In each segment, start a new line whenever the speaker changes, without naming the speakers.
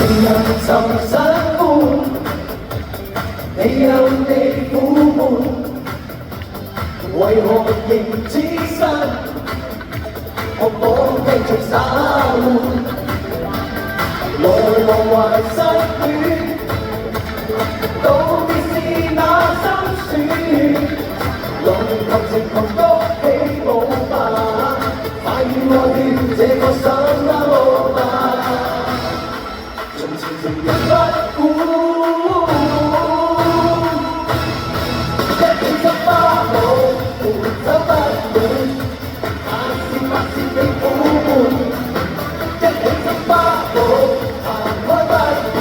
人尋新歡，你有你苦悶，為何仍只身？我講繼續灑換，來往懷失戀，到底是那心酸？浪及情狂谷起舞吧，快與我跳這個心舞吧。從前情人不管，一起心花舞，伴走不滿，發泄你苦悶，一起心花舞，行開不斷，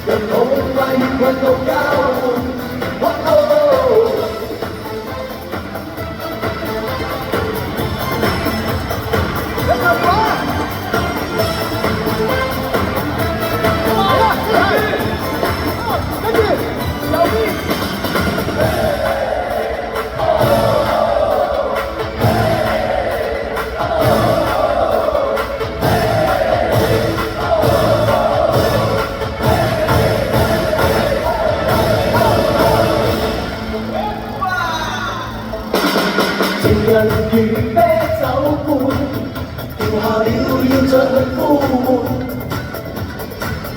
讓老肺運動交換。情人如啤酒罐，掉下了要再去呼喚。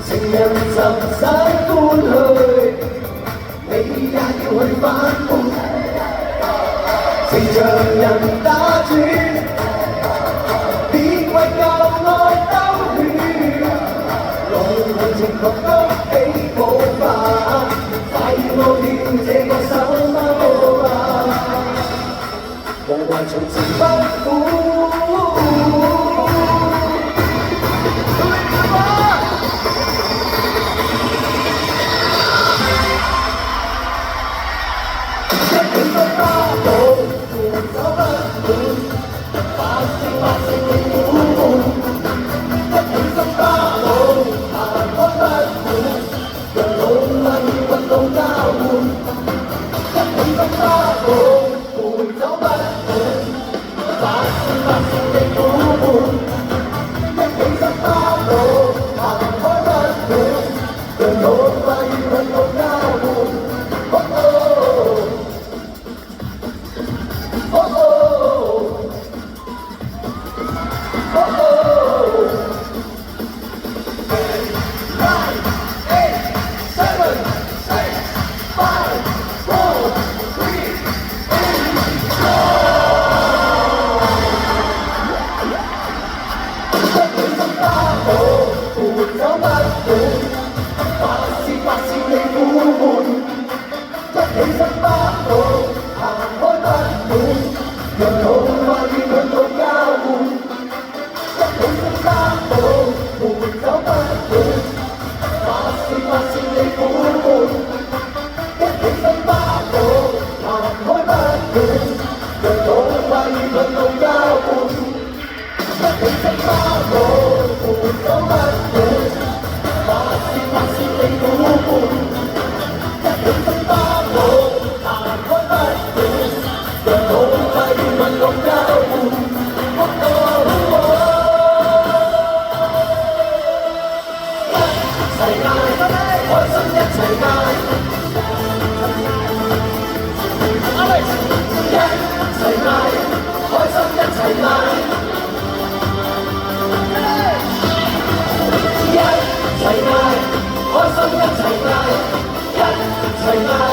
情人尋新歡去，你也要去反叛。情場人打轉，別為舊愛兜圈。來情狂谷起舞吧，快與我跳這個手舞吧。無謂從前不苦，一起心花舞，伴走不滿，發泄你苦悶，一起心花舞，行開不滿，讓腦力運動交換，一起心花舞。伴走不滿，發泄你苦悶，一起心花舞，行開不滿，讓腦肺運動交換。
開心一齊嗌，一齊嗌。